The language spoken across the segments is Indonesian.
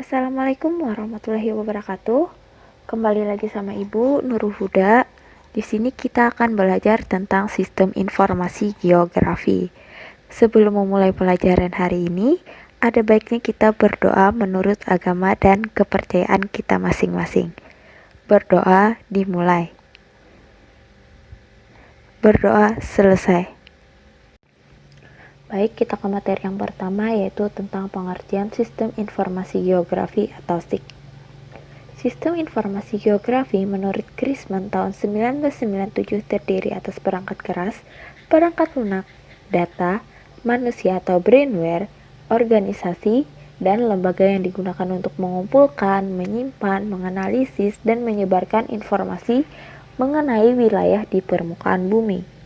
Assalamualaikum warahmatullahi wabarakatuh. Kembali lagi sama Ibu Nurul Huda. Di sini kita akan belajar tentang sistem informasi geografi. Sebelum memulai pelajaran hari ini, ada baiknya kita berdoa menurut agama dan kepercayaan kita masing-masing. Berdoa dimulai. Berdoa selesai. Baik, kita ke materi yang pertama, yaitu tentang pengertian sistem informasi geografi atau SIG. Sistem informasi geografi menurut Grisman tahun 1997 terdiri atas perangkat keras, perangkat lunak, data, manusia atau brainware, organisasi, dan lembaga yang digunakan untuk mengumpulkan, menyimpan, menganalisis, dan menyebarkan informasi mengenai wilayah di permukaan bumi.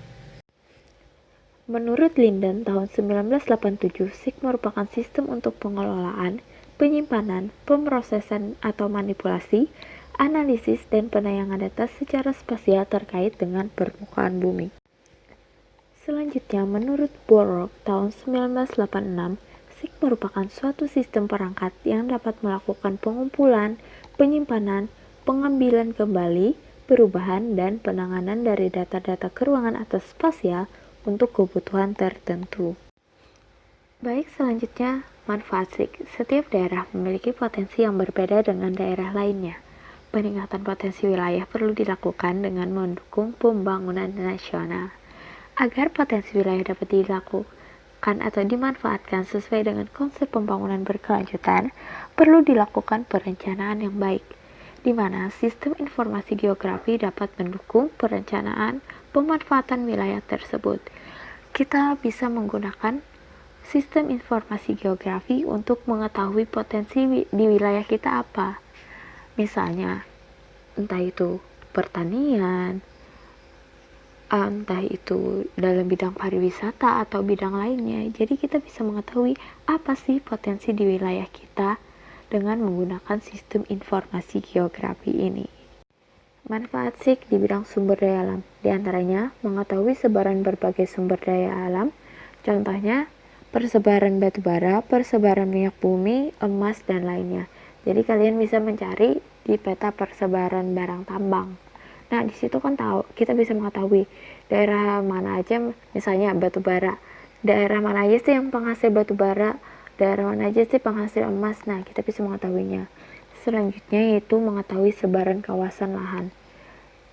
Menurut Linden tahun 1987, SIG merupakan sistem untuk pengelolaan, penyimpanan, pemrosesan atau manipulasi, analisis, dan penayangan data secara spasial terkait dengan permukaan bumi. Selanjutnya, menurut Borok tahun 1986, SIG merupakan suatu sistem perangkat yang dapat melakukan pengumpulan, penyimpanan, pengambilan kembali, perubahan, dan penanganan dari data-data ke ruangan atas spasial untuk kebutuhan tertentu. Baik, selanjutnya manfaat SIG. Setiap daerah memiliki potensi yang berbeda dengan daerah lainnya. Peningkatan potensi wilayah perlu dilakukan dengan mendukung pembangunan nasional. Agar potensi wilayah dapat dilakukan atau dimanfaatkan sesuai dengan konsep pembangunan berkelanjutan, perlu dilakukan perencanaan yang baik, di mana sistem informasi geografi dapat mendukung perencanaan pemanfaatan wilayah tersebut. Kita bisa menggunakan sistem informasi geografi untuk mengetahui potensi di wilayah kita apa. Misalnya, entah itu pertanian, entah itu dalam bidang pariwisata atau bidang lainnya. Jadi kita bisa mengetahui apa sih potensi di wilayah kita dengan menggunakan sistem informasi geografi ini. Manfaat SIG di bidang sumber daya alam, diantaranya mengetahui sebaran berbagai sumber daya alam, contohnya persebaran batu bara, persebaran minyak bumi, emas, dan lainnya. Jadi kalian bisa mencari di peta persebaran barang tambang. Nah, di situ kan kita bisa mengetahui daerah mana aja, misalnya batu bara, daerah mana aja sih yang penghasil batu bara, daerah mana aja sih penghasil emas. Nah, kita bisa mengetahuinya. Selanjutnya yaitu mengetahui sebaran kawasan lahan.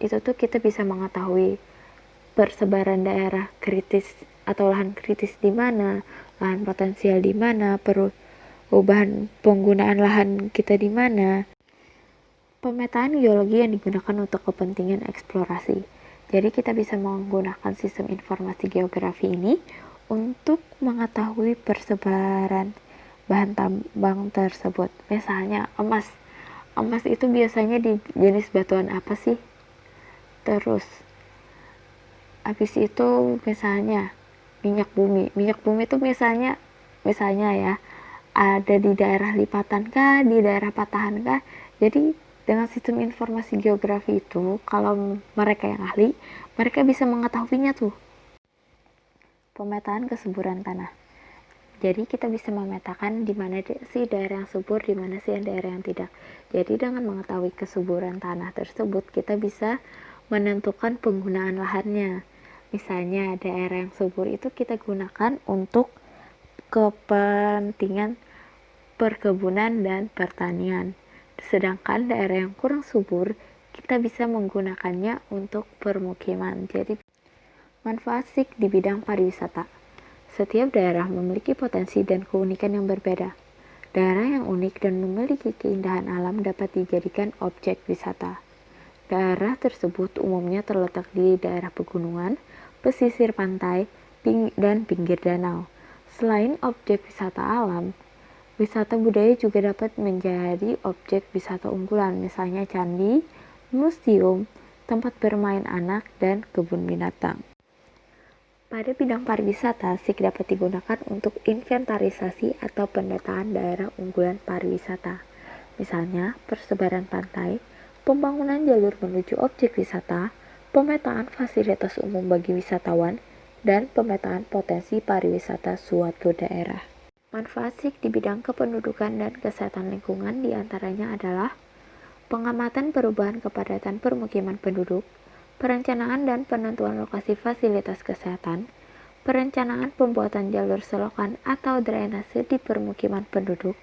Itu tuh kita bisa mengetahui persebaran daerah kritis atau lahan kritis di mana, lahan potensial di mana, perubahan penggunaan lahan kita di mana. Pemetaan geologi yang digunakan untuk kepentingan eksplorasi. Jadi kita bisa menggunakan sistem informasi geografi ini untuk mengetahui persebaran bahan tambang tersebut. Misalnya emas. Emas itu biasanya di jenis batuan apa sih? Terus habis itu misalnya minyak bumi. Minyak bumi itu misalnya ya ada di daerah lipatan kah, di daerah patahan kah. Jadi dengan sistem informasi geografi itu, kalau mereka yang ahli, mereka bisa mengetahuinya tuh. Pemetaan kesuburan tanah. Jadi kita bisa memetakan di mana sih daerah yang subur, di mana sih daerah yang tidak. Jadi dengan mengetahui kesuburan tanah tersebut, kita bisa menentukan penggunaan lahannya. Misalnya daerah yang subur itu kita gunakan untuk kepentingan perkebunan dan pertanian. Sedangkan daerah yang kurang subur, kita bisa menggunakannya untuk permukiman. Jadi manfaat SIG di bidang pariwisata. Setiap daerah memiliki potensi dan keunikan yang berbeda. Daerah yang unik dan memiliki keindahan alam dapat dijadikan objek wisata. Daerah tersebut umumnya terletak di daerah pegunungan, pesisir pantai, dan pinggir danau. Selain objek wisata alam, wisata budaya juga dapat menjadi objek wisata unggulan, misalnya candi, museum, tempat bermain anak, dan kebun binatang. Pada bidang pariwisata, SIG dapat digunakan untuk inventarisasi atau pendataan daerah unggulan pariwisata. Misalnya, persebaran pantai, pembangunan jalur menuju objek wisata, pemetaan fasilitas umum bagi wisatawan, dan pemetaan potensi pariwisata suatu daerah. Manfaat SIG di bidang kependudukan dan kesehatan lingkungan diantaranya adalah pengamatan perubahan kepadatan permukiman penduduk, perencanaan dan penentuan lokasi fasilitas kesehatan, perencanaan pembuatan jalur selokan atau drainase di permukiman penduduk,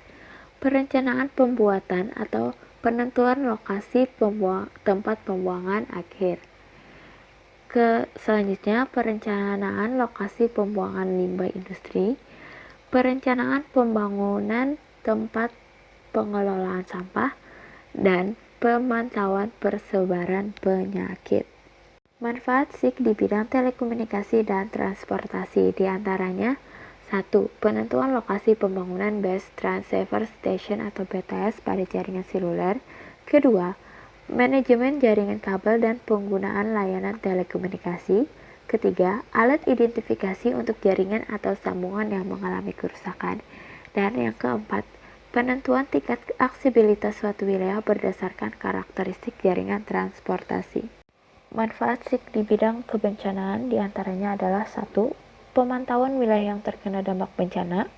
perencanaan pembuatan atau penentuan lokasi tempat pembuangan akhir. Selanjutnya, perencanaan lokasi pembuangan limbah industri, perencanaan pembangunan tempat pengelolaan sampah, dan pemantauan persebaran penyakit. Manfaat SIG di bidang telekomunikasi dan transportasi diantaranya 1. Penentuan lokasi pembangunan Base Transceiver Station atau BTS pada jaringan seluler. Kedua, manajemen jaringan kabel dan penggunaan layanan telekomunikasi. Ketiga, alat identifikasi untuk jaringan atau sambungan yang mengalami kerusakan. Dan yang keempat, penentuan tingkat aksesibilitas suatu wilayah berdasarkan karakteristik jaringan transportasi. Manfaat SIG di bidang kebencanaan diantaranya adalah 1. Pemantauan wilayah yang terkena dampak bencana.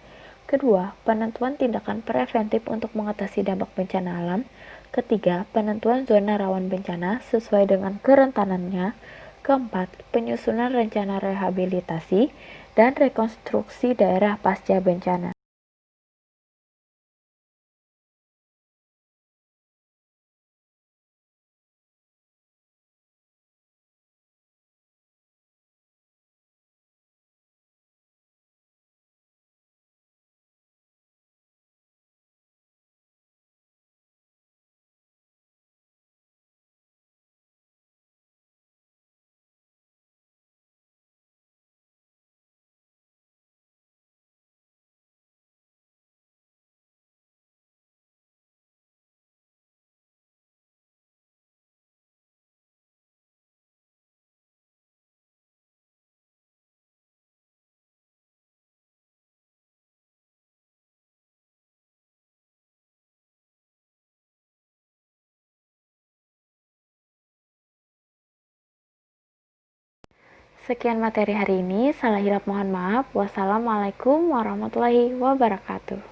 Kedua, penentuan tindakan preventif untuk mengatasi dampak bencana alam. Ketiga, penentuan zona rawan bencana sesuai dengan kerentanannya. Keempat, penyusunan rencana rehabilitasi dan rekonstruksi daerah pasca bencana. Sekian materi hari ini, salah hilap mohon maaf. Wassalamualaikum warahmatullahi wabarakatuh.